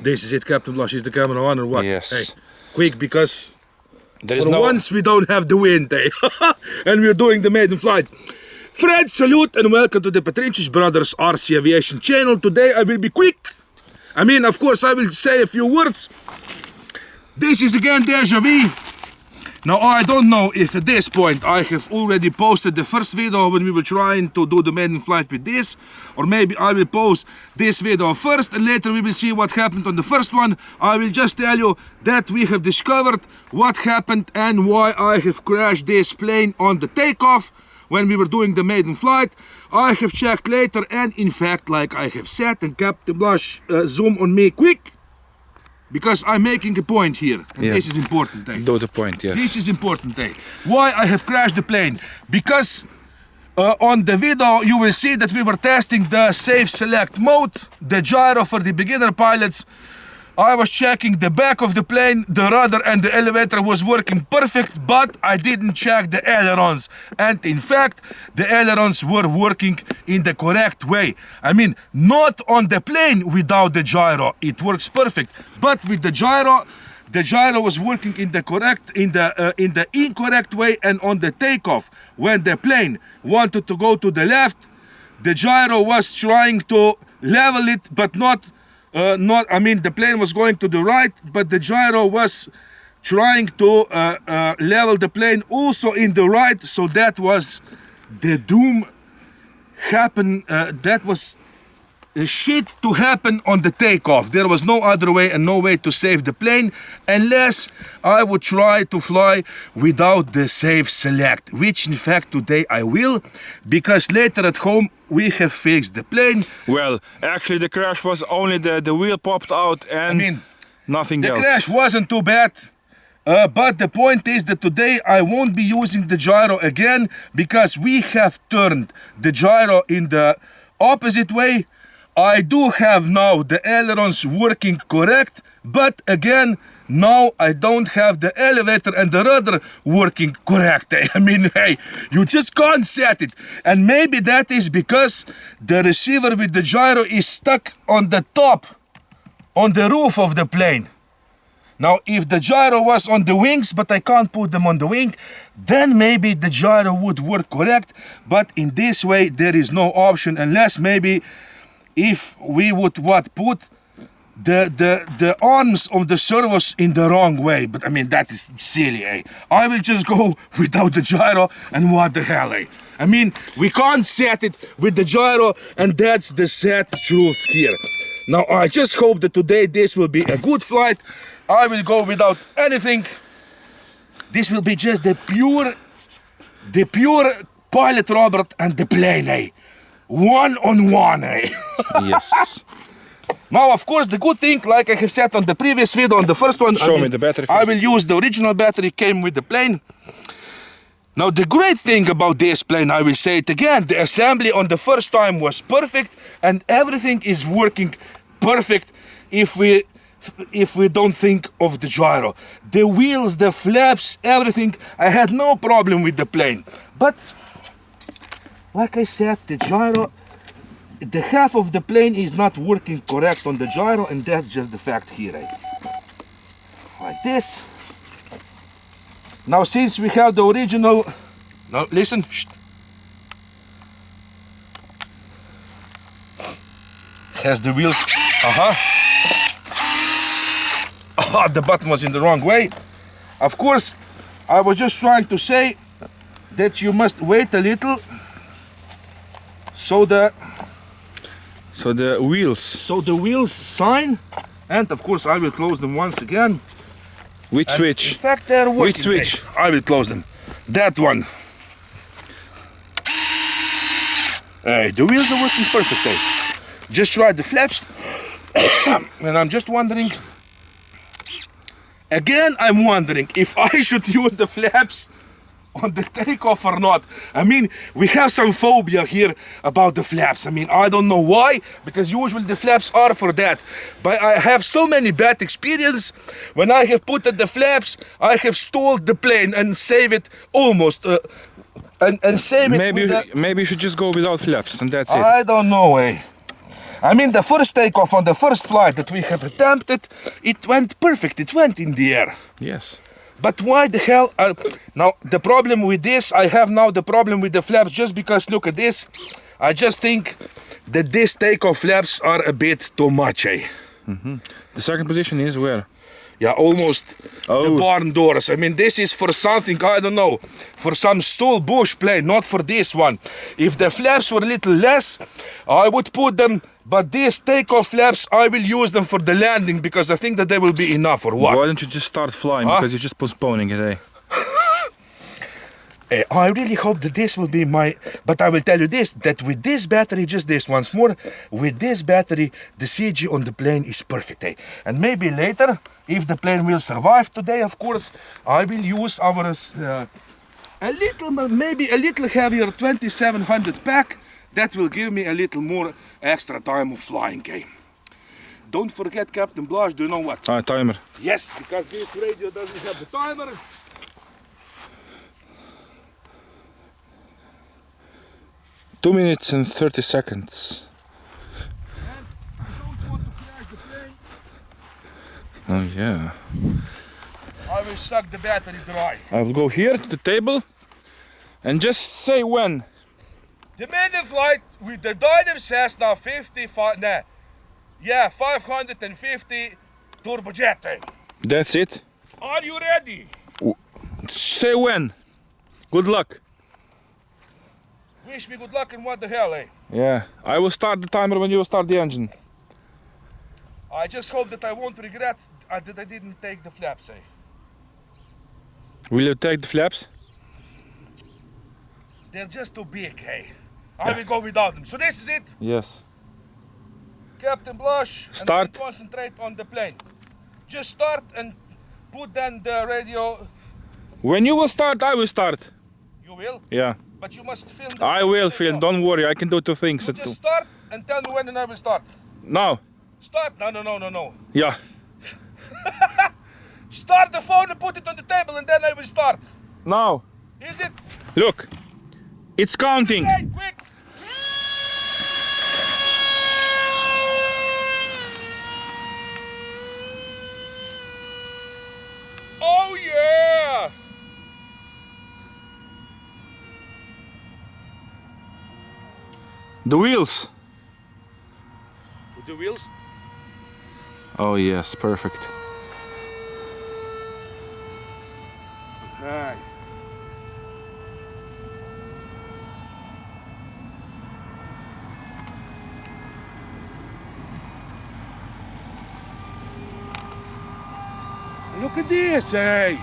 This is it, Captain Blush. Is the camera on or what? Yes. Hey, quick, because There is for once we don't have the wind, eh? And we're doing the maiden flight. Fred, salute and welcome to the Petrincic Brothers RC Aviation channel. Today I will be quick. I mean, of course, I will say a few words. This is again Deja Vu. Now, I don't know if at this point I have already posted the first video when we were trying to do the maiden flight with this, or maybe I will post this video first and later we will see what happened on the first one. I will just tell you that we have discovered what happened and why I have crashed this plane on the takeoff when we were doing the maiden flight. I have checked later and in fact, like I have said, and Captain Blush, zoom on me quick. Because I'm making a point here, and yes. This is important, eh? Do the point, yes. This is important, eh? Why I have crashed the plane? Because on the video you will see that we were testing the safe select mode, the gyro for the beginner pilots. I was checking the back of the plane, the rudder and the elevator was working perfect, but I didn't check the ailerons. And in fact, the ailerons were working in the correct way. I mean, not on the plane without the gyro, it works perfect. But with the gyro was working in the incorrect way, and on the takeoff, when the plane wanted to go to the left, the gyro was trying to level it, but I mean, the plane was going to the right, but the gyro was trying to level the plane also in the right, so that was the doom happen, that was shit to happen on the takeoff. There was no other way and no way to save the plane unless I would try to fly without the safe select, which in fact today I will, because later at home we have fixed the plane. Well, actually the crash was only the wheel popped out and I mean, nothing else. The crash wasn't too bad. But the point is that today I won't be using the gyro again, because we have turned the gyro in the opposite way. I do have now the ailerons working correct, but again, now I don't have the elevator and the rudder working correct. I mean, hey, you just can't set it. And maybe that is because the receiver with the gyro is stuck on the top, on the roof of the plane. Now, if the gyro was on the wings, but I can't put them on the wing, then maybe the gyro would work correct. But in this way, there is no option, unless maybe if we would put the arms of the servos in the wrong way. But I mean, that is silly, eh? I will just go without the gyro, and what the hell, eh? I mean, we can't set it with the gyro, and that's the sad truth here. Now, I just hope that today this will be a good flight. I will go without anything. This will be just the pure pilot Robert and the plane, eh? One-on-one, eh? Yes. Now, of course, the good thing, like I have said on the previous video, on the first one, Show me the battery first. I will use the original battery, came with the plane. Now, the great thing about this plane, I will say it again, the assembly on the first time was perfect, and everything is working perfect if we don't think of the gyro. The wheels, the flaps, everything, I had no problem with the plane. But like I said, the gyro, the half of the plane is not working correct on the gyro, and that's just the fact here, eh? Like this. Now, since we have the original, now listen, shh. Has the wheels, the button was in the wrong way. Of course, I was just trying to say that you must wait a little. So the wheels sign, and of course I will close them once again. Which and switch? In fact, they're working. Which switch? I will close them. That one. Hey, the wheels are working perfect. Hey. Just try the flaps, and I'm just wondering. Again, I'm wondering if I should use the flaps on the takeoff or not. I mean, we have some phobia here about the flaps. I mean, I don't know why, because usually the flaps are for that. But I have so many bad experience. When I have put the flaps, I have stalled the plane and save it almost. And save it. Maybe you should just go without flaps, and that's it. I don't know, eh? I mean, the first takeoff on the first flight that we have attempted, it went perfect, it went in the air. Yes. But why the hell are... Now, the problem with this, I have now the problem with the flaps just because, look at this. I just think that these takeoff flaps are a bit too much, eh? The second position is where? Yeah, almost the barn doors. I mean, this is for something, I don't know, for some stool bush plane, not for this one. If the flaps were a little less, I would put them, but these takeoff flaps, I will use them for the landing because I think that they will be enough, or what? Why don't you just start flying? Because you're just postponing it, eh? I really hope that this will be my... But I will tell you this, that with this battery, just this once more, with this battery, the CG on the plane is perfect, eh? And maybe later, if the plane will survive today, of course, I will use our a little, maybe a little heavier 2700 pack. That will give me a little more extra time of flying, eh? Don't forget, Captain Blanche, do you know what? Timer. Yes, because this radio doesn't have the timer. 2 minutes and 30 seconds. And I don't want to crash the plane. Oh yeah. I will suck the battery dry. I will go here to the table and just say when. The maiden flight with the Dynam Cessna 550 turbojet. Eh? That's it. Are you ready? Say when. Good luck. Wish me good luck and what the hell, eh? Yeah, I will start the timer when you start the engine. I just hope that I won't regret that I didn't take the flaps, eh? Will you take the flaps? They're just too big, eh? I will go without them. So this is it. Yes. Captain Blush, Start. And concentrate on the plane. Just start and put then the radio. When you will start, I will start. You will? Yeah. But you must film the I will film, don't worry, I can do two things. You just start and tell me when and I will start. Now. Start? No. Yeah. Start the phone and put it on the table and then I will start. Now. Is it? Look. It's counting. Hey, quick! Oh yeah! The wheels. The wheels? Oh yes, perfect. Okay. Look at this, hey!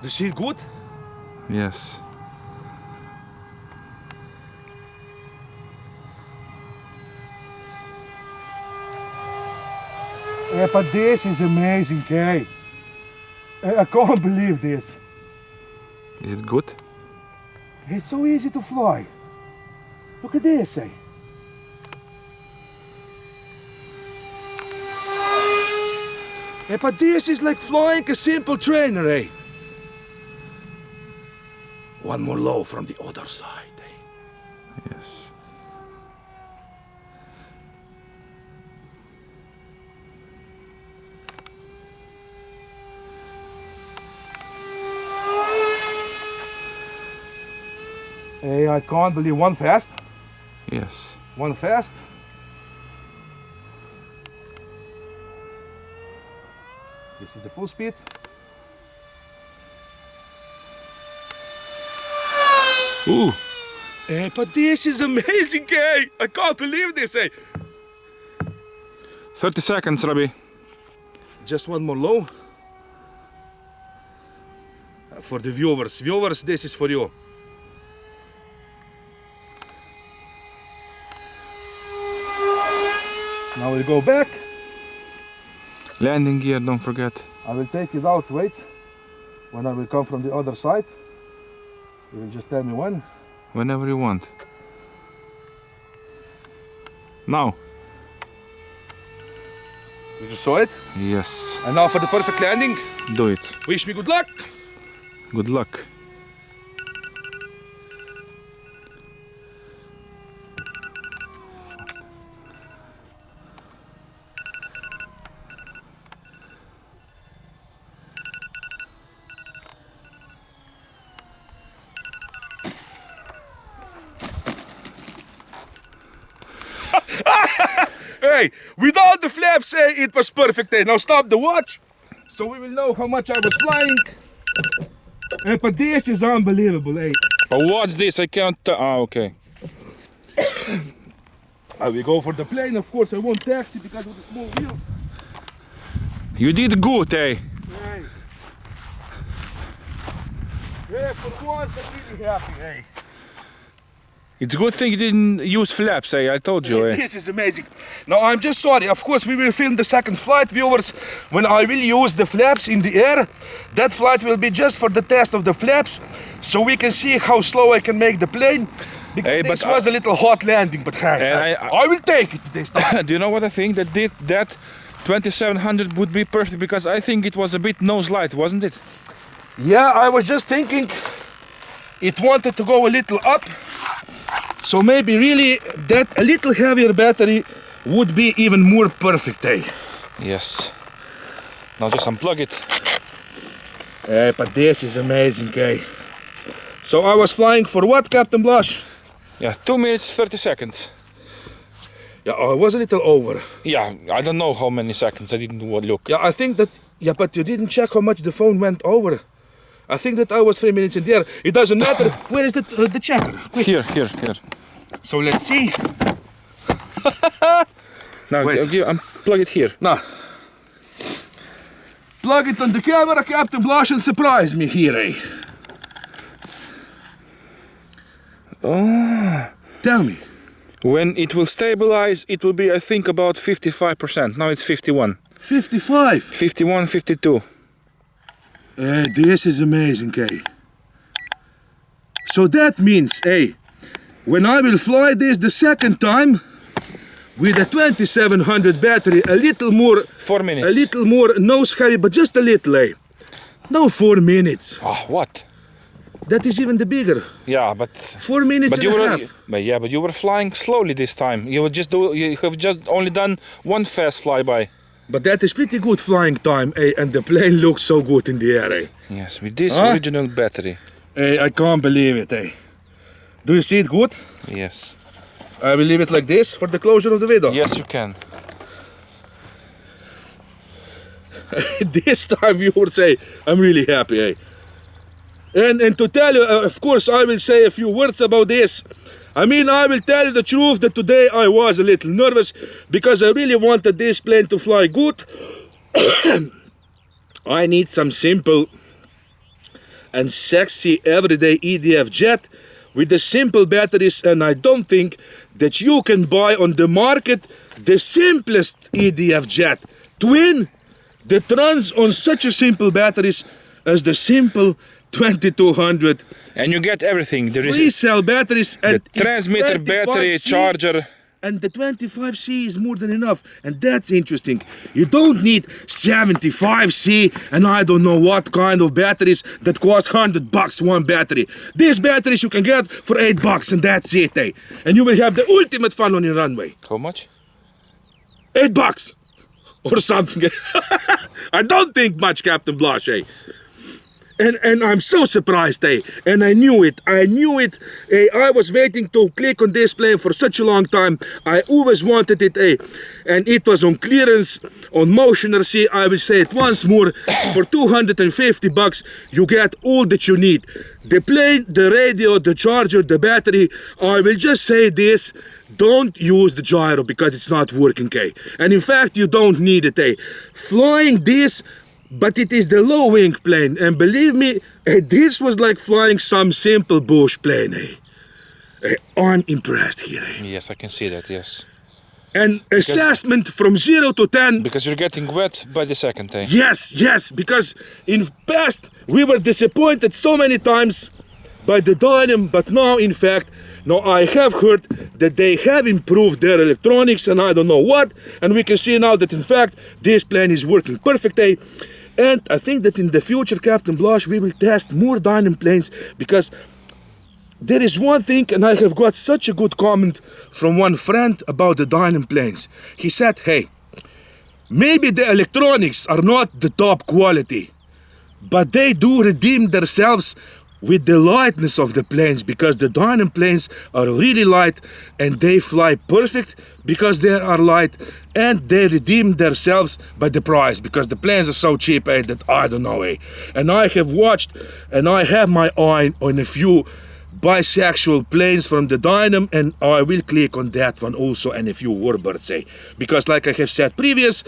Does it feel good? Yes. Yeah, but this is amazing, okay? I can't believe this. Is it good? It's so easy to fly. Look at this, eh? Yeah, but this is like flying a simple trainer, eh? One more low from the other side, eh? Yes. Hey, I can't believe one fast. Yes. One fast. This is the full speed. Ooh. Hey, but this is amazing, eh? I can't believe this, eh? 30 seconds, Robbie. Just one more low. For the viewers. Viewers, this is for you. Now we'll go back. Landing gear, don't forget. I will take it out, wait. When I will come from the other side. You will just tell me when. Whenever you want. Now. Did you saw it? Yes. And now for the perfect landing. Do it. Wish me good luck. Good luck. Hey, without the flaps, hey, it was perfect. Hey, now stop the watch, so we will know how much I was flying. But this is unbelievable, hey. But what's this? I can't. Okay. I will go for the plane, of course. I won't taxi because of the small wheels. You did good, eh? Hey. Yeah, for once I'm really happy, hey. It's a good thing you didn't use flaps, eh? I told you, eh? This is amazing. Now I'm just sorry, of course we will film the second flight, viewers. When I will use the flaps in the air, that flight will be just for the test of the flaps, so we can see how slow I can make the plane. Because Hey, this but was a little hot landing, but hey, I will take it this time. Do you know what I think? That 2700 would be perfect, because I think it was a bit nose light, wasn't it? Yeah, I was just thinking it wanted to go a little up. So maybe really that a little heavier battery would be even more perfect, eh? Yes. Now just unplug it. But this is amazing, eh? So I was flying for what, Captain Blush? Yeah, 2 minutes 30 seconds. Yeah, I was a little over. Yeah, I don't know how many seconds. I didn't look. Yeah, I think that. Yeah, but you didn't check how much the phone went over. I think that I was 3 minutes in the air. It doesn't matter. Where is the checker? Quick. Here. So let's see. Now unplug it here. Now, plug it on the camera, Captain Blush, and surprise me here, eh? Oh. Tell me. When it will stabilize, it will be, I think, about 55%. Now it's 51. 55. 51, 52. This is amazing, eh? So that means, when I will fly this the second time with a 2700 battery, a little more, 4 minutes. a little more nose heavy, but just a little, eh? No, 4 minutes. Oh, what? That is even the bigger. Yeah, but 4 minutes and a half. But you were flying slowly this time. You have just only done one fast flyby. But that is pretty good flying time, eh? And the plane looks so good in the air, eh? Yes, with this original battery. I can't believe it, eh? Do you see it good? Yes. I will leave it like this for the closure of the video. Yes, you can. This time you would say, I'm really happy, eh? And to tell you, of course, I will say a few words about this. I mean, I will tell you the truth that today I was a little nervous because I really wanted this plane to fly good. I need some simple and sexy everyday EDF jet with the simple batteries, and I don't think that you can buy on the market the simplest EDF jet twin that runs on such a simple batteries as the simple 2200. And you get everything. There is 3 cell batteries and the transmitter, battery, 25C, charger. and the 25C is more than enough, and that's interesting. You don't need 75C and I don't know what kind of batteries that cost $100 one battery. These batteries you can get for $8 and that's it, eh? And you will have the ultimate fun on your runway. How much? $8 or something. I don't think much, Captain Blush, eh? And I'm so surprised, eh? And I knew it. I was waiting to click on this plane for such a long time. I always wanted it, eh? And it was on clearance, on motion RC. I will say it once more. For $250, you get all that you need. The plane, the radio, the charger, the battery. I will just say this. Don't use the gyro because it's not working, eh? And in fact, you don't need it, eh? Flying this, but it is the low wing plane, and believe me, this was like flying some simple bush plane, eh? I'm impressed here, eh? Yes, I can see that, yes. And assessment from 0 to 10. Because you're getting wet by the second, eh? Yes, because in past we were disappointed so many times by the Dynam, but now in fact, I have heard that they have improved their electronics and I don't know what, and we can see now that in fact this plane is working perfect, eh? And I think that in the future, Captain Blush, we will test more Dynam planes, because there is one thing, and I have got such a good comment from one friend about the Dynam planes. He said, hey, maybe the electronics are not the top quality, but they do redeem themselves with the lightness of the planes, because the Dynam planes are really light and they fly perfect because they are light, and they redeem themselves by the price because the planes are so cheap that I don't know. And I have watched and I have my eye on a few bisexual planes from the Dynam, and I will click on that one also, and a few warbirds, because like I have said previous,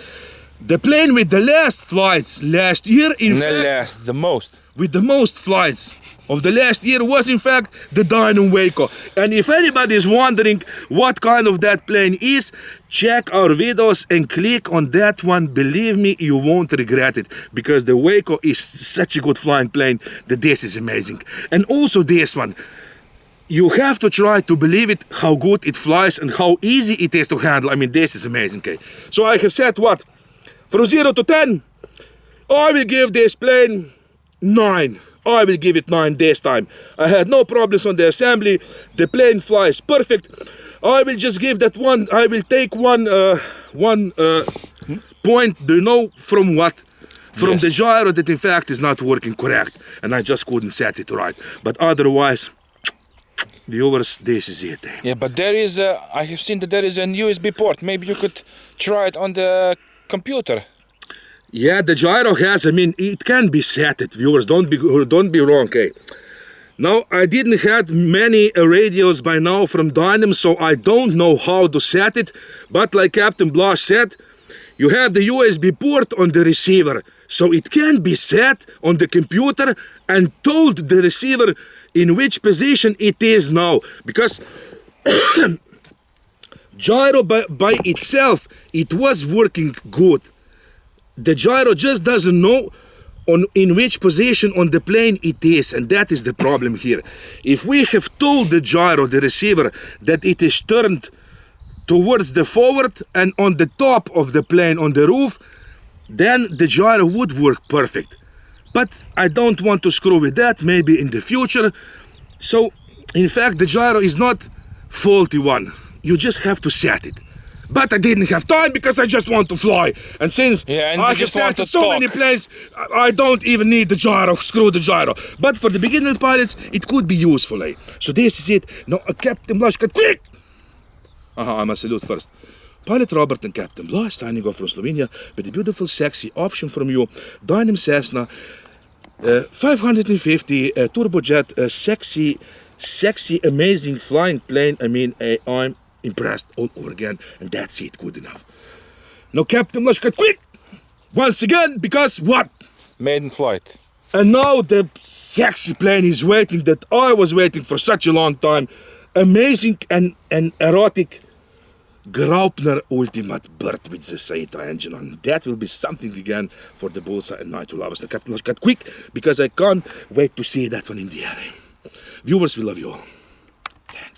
the plane with the last flights last year, the most. with the most flights of the last year was in fact the Dynam Waco. And if anybody is wondering what kind of that plane is, check our videos and click on that one. Believe me, you won't regret it, because the Waco is such a good flying plane that this is amazing. And also this one, you have to try to believe it, how good it flies and how easy it is to handle. I mean, this is amazing. So I have said what? From 0 to 10, I will give this plane 9. I will give it 9 this time. I had no problems on the assembly. The plane flies perfect. I will just give that one. I will take one point. Do you know from what? From the gyro that in fact is not working correct, and I just couldn't set it right. But otherwise, viewers, this is it. Yeah, but there is I have seen that there is an USB port. Maybe you could try it on the computer. Yeah, the gyro has, I mean, it can be set it, viewers, don't be wrong, Now, I didn't have many radios by now from Dynam, so I don't know how to set it, but like Captain Blaž said, you have the USB port on the receiver, so it can be set on the computer and told the receiver in which position it is now, because gyro by itself, it was working good. The gyro just doesn't know in which position on the plane it is, and that is the problem here. If we have told the gyro, the receiver, that it is turned towards the forward and on the top of the plane on the roof, then the gyro would work perfect. But I don't want to screw with that, maybe in the future. So in fact the gyro is not faulty one, you just have to set it. But I didn't have time because I just want to fly. And since I have tested so many planes, I don't even need the gyro, screw the gyro. But for the beginner pilots, it could be useful. So this is it. Now, Captain Blaž, quick! I must salute first. Pilot Robert and Captain Blaž signing off from Slovenia with a beautiful, sexy option from you. Dynam Cessna 550 turbojet, sexy, amazing flying plane. I mean, I'm impressed all over again, and that's it, good enough. Now, Captain Blaž, quick! Once again, because what? Maiden flight. And now the sexy plane is waiting that I was waiting for such a long time. Amazing and erotic Graupner Ultimate bird with the Saito engine on. That will be something again for the Bullseye and Night lovers. Now, Captain Blaž, quick, because I can't wait to see that one in the air. Viewers, we love you all. Thanks.